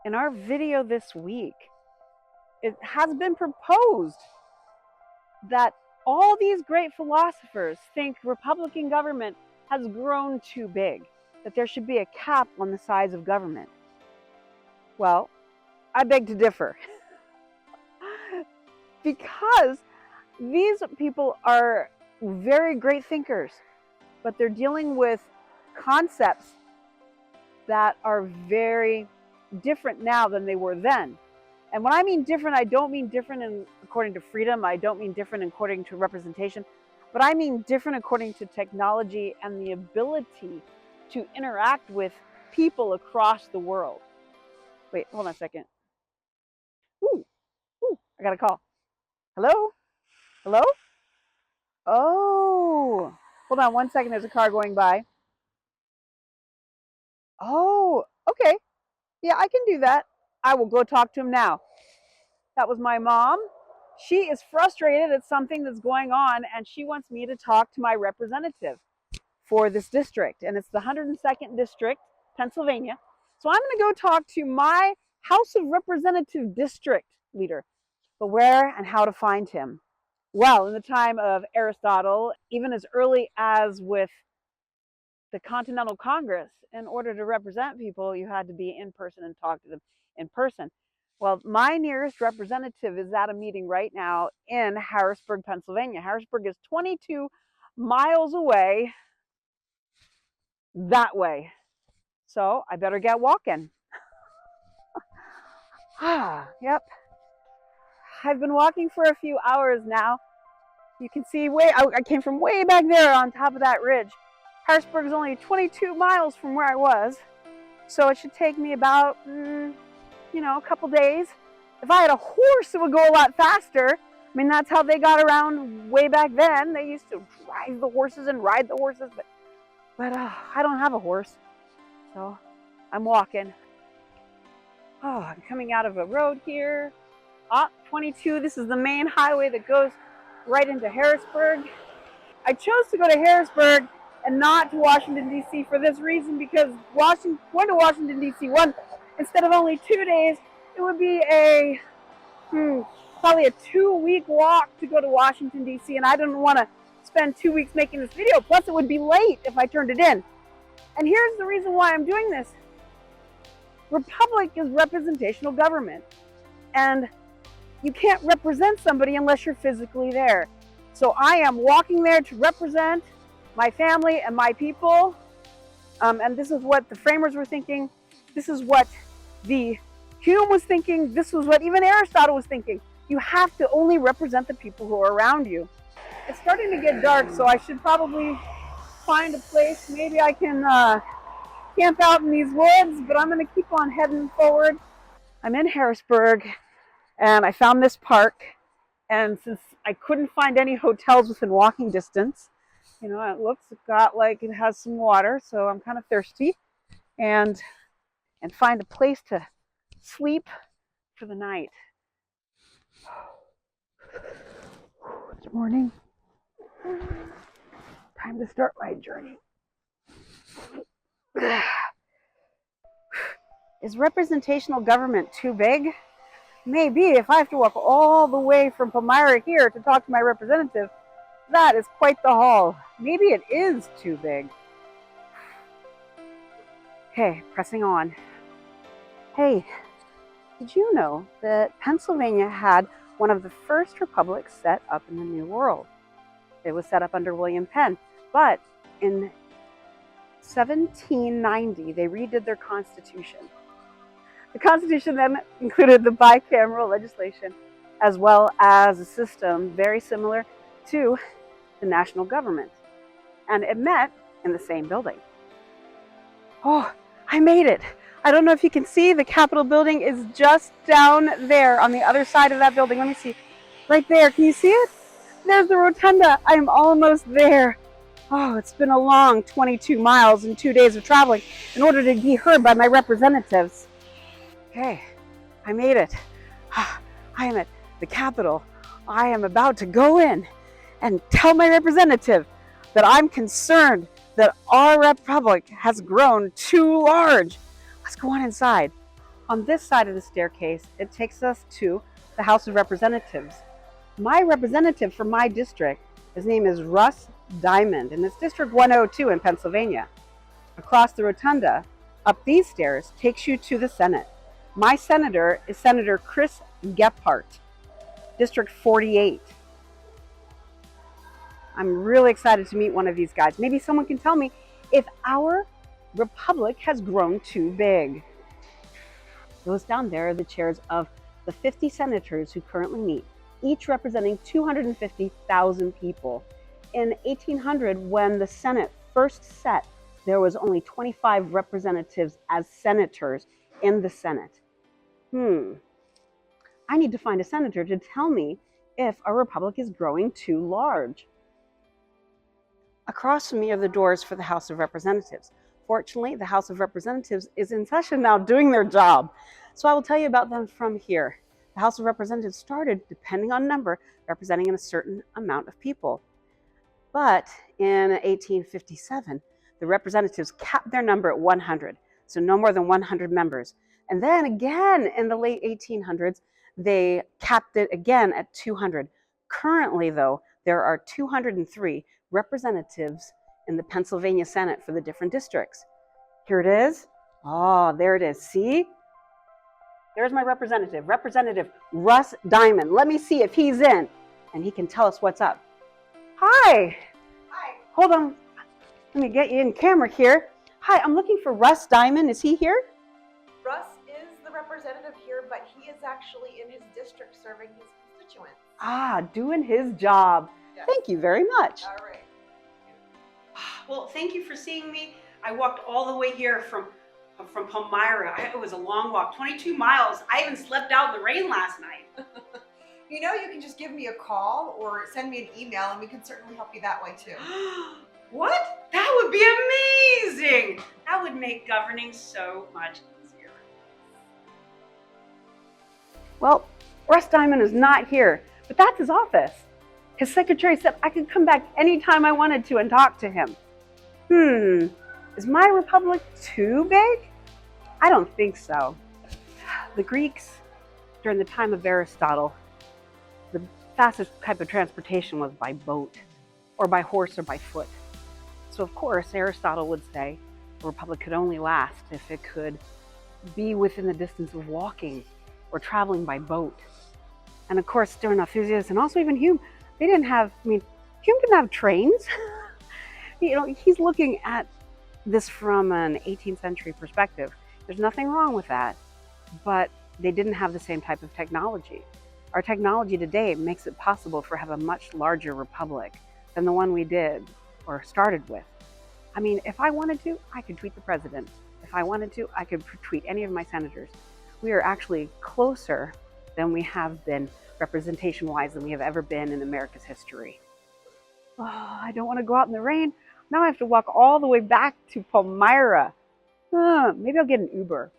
In our video this week, it has been proposed that all these great philosophers think Republican government has grown too big, that there should be a cap on the size of government. Well, I beg to differ. Because these people are very great thinkers, but they're dealing with concepts that are very different now than they were then. And when I mean different, I don't mean different according to freedom. I don't mean different according to representation, but I mean different according to technology and the ability to interact with people across the world. Wait, hold on a second. Ooh, I got a call. Hello? Hello? Oh, hold on one second. There's a car going by. Oh, okay. Yeah, I can do that. I will go talk to him now. That was my mom. She is frustrated at something that's going on, and she wants me to talk to my representative for this district. And it's the 102nd District, Pennsylvania. So I'm going to go talk to my House of Representative district leader. But where and how to find him? Well, in the time of Aristotle, even as early as with the Continental Congress, in order to represent people, you had to be in person and talk to them in person. Well, my nearest representative is at a meeting right now in Harrisburg, Pennsylvania. Harrisburg is 22 miles away that way. So I better get walking. Yep. I've been walking for a few hours now. You can see I came from way back there on top of that ridge. Harrisburg is only 22 miles from where I was. So it should take me about, a couple days. If I had a horse, it would go a lot faster. I mean, that's how they got around way back then. They used to drive the horses and ride the horses, but I don't have a horse. So I'm walking. Oh, I'm coming out of a road here. 22, this is the main highway that goes right into Harrisburg. I chose to go to Harrisburg and not to Washington, D.C. for this reason, because going to Washington, D.C. instead of only 2 days, it would be probably a 2-week walk to go to Washington, D.C., and I didn't want to spend 2 weeks making this video. Plus, it would be late if I turned it in. And here's the reason why I'm doing this. Republic is representational government, and you can't represent somebody unless you're physically there. So I am walking there to represent my family and my people, and this is what the framers were thinking. This is what the Hume was thinking. This was what even Aristotle was thinking. You have to only represent the people who are around you. It's starting to get dark, so I should probably find a place. Maybe I can camp out in these woods, but I'm going to keep on heading forward. I'm in Harrisburg, and I found this park, and since I couldn't find any hotels within walking distance, it has some water, so I'm kind of thirsty, and find a place to sleep for the night. It's morning. Time to start my journey. Is representational government too big? Maybe. If I have to walk all the way from Palmyra here to talk to my representative, that is quite the haul. Maybe it is too big. Okay, pressing on. Hey, did you know that Pennsylvania had one of the first republics set up in the New World? It was set up under William Penn, but in 1790, they redid their constitution. The constitution then included the bicameral legislation, as well as a system very similar to the national government. And it met in the same building. Oh, I made it. I don't know if you can see, the Capitol building is just down there on the other side of that building. Let me see. Right there. Can you see it? There's the rotunda. I am almost there. Oh, it's been a long 22 miles and 2 days of traveling in order to be heard by my representatives. Okay, I made it. I am at the Capitol. I am about to go in and tell my representative that I'm concerned that our republic has grown too large. Let's go on inside. On this side of the staircase, it takes us to the House of Representatives. My representative for my district, his name is Russ Diamond, and it's District 102 in Pennsylvania. Across the rotunda, up these stairs, takes you to the Senate. My senator is Senator Chris Gephardt, District 48. I'm really excited to meet one of these guys. Maybe someone can tell me if our republic has grown too big. Those down there are the chairs of the 50 senators who currently meet, each representing 250,000 people. In 1800, when the Senate first set, there was only 25 representatives as senators in the Senate. I need to find a senator to tell me if our republic is growing too large. Across from me are the doors for the House of Representatives. Fortunately, the House of Representatives is in session now doing their job. So I will tell you about them from here. The House of Representatives started, depending on number, representing a certain amount of people. But in 1857, the representatives capped their number at 100, so no more than 100 members. And then again in the late 1800s, they capped it again at 200. Currently, though, there are 203 representatives in the Pennsylvania Senate for the different districts. Here it is. Oh, there it is. See? There's my representative, Representative Russ Diamond. Let me see if he's in, and he can tell us what's up. Hi. Hi. Hold on. Let me get you in camera here. Hi, I'm looking for Russ Diamond. Is he here? Russ is the representative here, but he is actually in his district serving his constituents. Ah, doing his job. Yes. Thank you very much. All right. Well, thank you for seeing me. I walked all the way here from Palmyra. It was a long walk, 22 miles. I even slept out in the rain last night. You know, you can just give me a call or send me an email, and we can certainly help you that way too. What? That would be amazing. That would make governing so much easier. Well, Russ Diamond is not here, but that's his office. His secretary said I could come back anytime I wanted to and talk to him. Is my republic too big? I don't think so. The Greeks, during the time of Aristotle, the fastest type of transportation was by boat, or by horse, or by foot. So of course, Aristotle would say a republic could only last if it could be within the distance of walking or traveling by boat. And of course, during Thucydides and also even Hume, they didn't have, Hume didn't have trains. He's looking at this from an 18th century perspective. There's nothing wrong with that, but they didn't have the same type of technology. Our technology today makes it possible for have a much larger republic than the one we did or started with. If I wanted to, I could tweet the president. If I wanted to, I could tweet any of my senators. We are actually closer than we have been representation-wise than we have ever been in America's history. Oh, I don't want to go out in the rain. Now I have to walk all the way back to Palmyra. Maybe I'll get an Uber.